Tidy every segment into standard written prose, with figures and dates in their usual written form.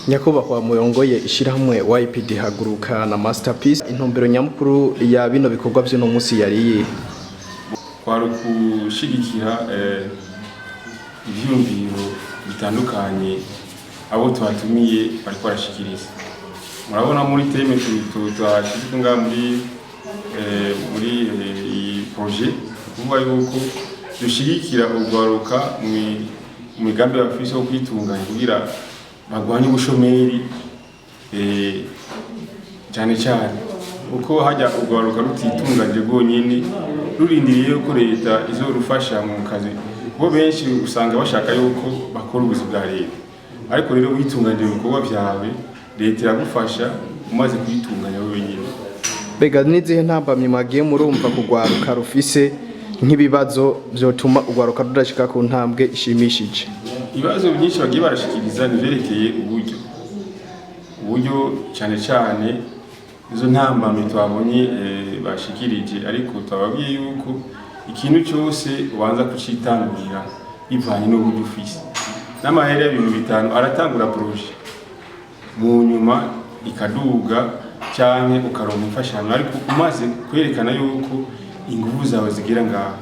Nyakubahwa murongoye ishirahamwe WPD haruguka na masterpiece intumbero nyamukuru ya bino bikorwa by'uno munsi yari kushigikira ivyumviro bitandukanye abo twatumiye bariko barashikiriza. Murabona muri teme twashyize nga muri projet kuvuga yuko dushigikira urwaruka mu migambi bafise yo kwitunganya kugira bagwanye ubushomeri cyane cyane uko hajya urwaruka rutitunganje rwonyine rurindiriye yuko leta izorufasha mu kazi kuko benshi usanga bashaka yuko bakora ubuzi bwa leta, ariko rero witunganje mu bikorwa byawe leta iragufasha umaze kwitunganya wowe nyine. Bega nizihe ntambamye mwagiye murumva kurwaruka rufise nk'ibibazo byotuma urwaruka rudashika ku ntambwe ishimishije? Ibibazo byinshi bagiye barashikiriza niverekeye uburyo cyane cyane izo ntambamye twabonye bashikirije, ariko twababwiye yuko ikintu cyose ubanza kucitangurira bivanye n'uburyo ufise. N'amahera y'ibintu bitanu aratangura projet mu nyuma ikaduga cyane ukaronka imfashanyo, ariko umaze kwerekana yuko ingufu zawe zigira ngaho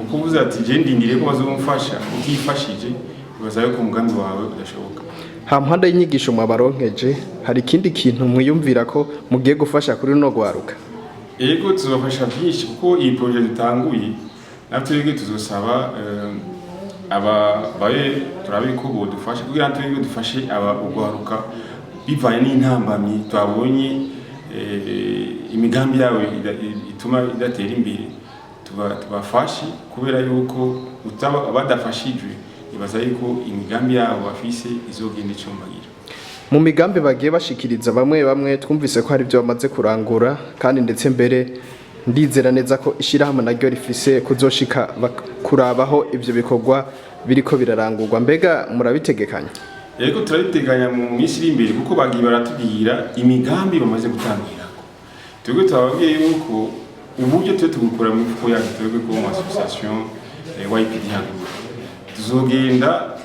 ukuvuza ati je ndindire ko bazomfasha utifashije bibaza yuko umugambi wawe udashoboka. Hampanda y'inyigisho mwabaronkeje hari ikindi kintu mwiyumvira ko mugiye gufasha kuri no rwaruka? Ego tuzofasha byinshi kuko iyi projet dutanguye natwe tuzosaba baye turabe ko bodufasha kugira natwe dufashe urwaruka bivanye n'intambamyi twabonye imigambi yawe ituma idatera imbere tubafashe kubera yuko badafashijwe ibaza yuko imigambi yabo bafise izogenda icumbagira. Mu migambi bagiye bashikiriza bamwe twumvise ko hari byo bamaze kurangura kandi ndetse mbere ndizera neza ko ishirahamwe naryo rifise kuzoshika kurabaho ivyo bikorwa biriko birarangurwa. Mbega murabitegekanya? Yego turabiteganya mu minsi iri imbere kuko bagiye baratubwira imigambi bamaze gutangira. Twebwe twababwiye yuko uburyo tugukura mu mifuko yacu twebwe ko mu association WPD haruguka tuzogenda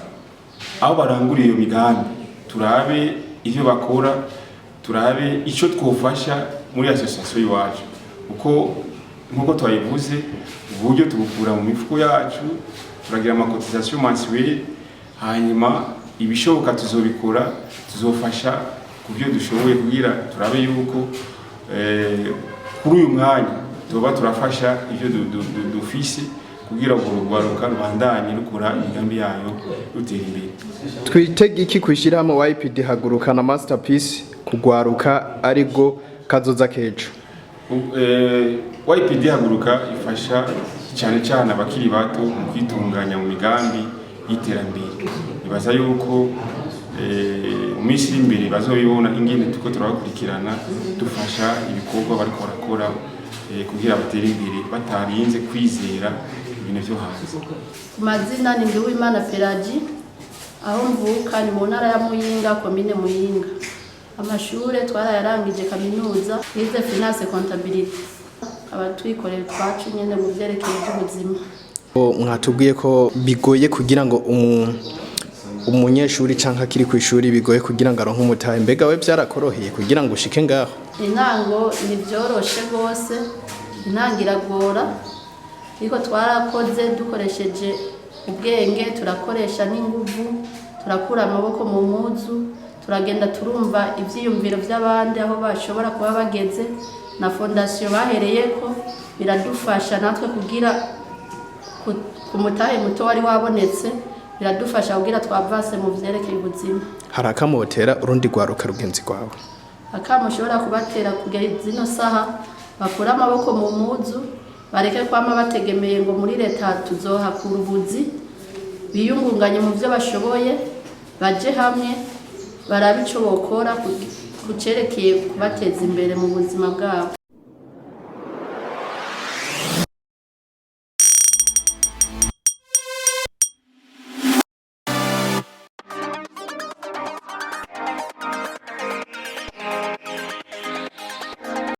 aho baranguriye iyo migambi turabe ivyo bakora, turabe ico twofasha muri association yacu uko nkuko twayivuze uburyo tugukura mu mifuko yacu turagira amakotisation mensuelle, hanyuma ibishoboka tuzobikora tuzofasha kubyo dushoboye kugira turabe yuko kuri uyu mwanya tuba turafasha ivyo dufise kugira ngo urwaruka rubandanye rukora imigambi yayo rutera imbere. Twitege iki kwishiramo WPD haruguka na masterpiece kurwaruka ariko kazoza kejo? WPD haruguka ifasha cyane abakiri bato mu kwitunganya mu migambi y'iterambere. Ibaza yuko umisi imbere bazobibona ingene tuko turabakurikirana dufasha ibikorwa bariko barakora kugira batera imbere batarinze kwizera ibintu byo hanze. Mazina ni Nduwimana Pelagie, aho mvuka ni mu ntara ya Muyinga, komine Muyinga. Amashure twarayarangije kaminuza yize finance comptabilité, abatwikorera twacu nyene mu byerekeye by'ubuzima. Mwatubwiye ko bigoye kugira ngo umunyeshuri canka kiri ku ishuri bigoye kugira ngo aronke umutahe, mbega we byarakoroheye kugira ngo ushike ngaho? Intango ni byoroshe rwose, intangira gora ariko twarakoze dukoresheje ubwenge, turakoresha n'inguvu, turakura amaboko mu muzu, turagenda turumva ivyiyumviro by'abandi aho bashobora kuba bageze na fondation bahereyeko, biradufasha natwe kugira ku mutahe muto wari wabonetse, biradufasha kugira twavase mu vyerekeye ubuzima. Hari akamotera urundi rwaruka rugenzi rwawe? Akamushobora kubatera kugeza zino saha bakura amaboko mu muzu, bareke kwama bategemeye ngo muri leta tuzohakura ubuzi, biyungunganye mu byo bashoboye, baje hamwe barabe ico bokora kucerekeye kubateza imbere mu buzima bwabo.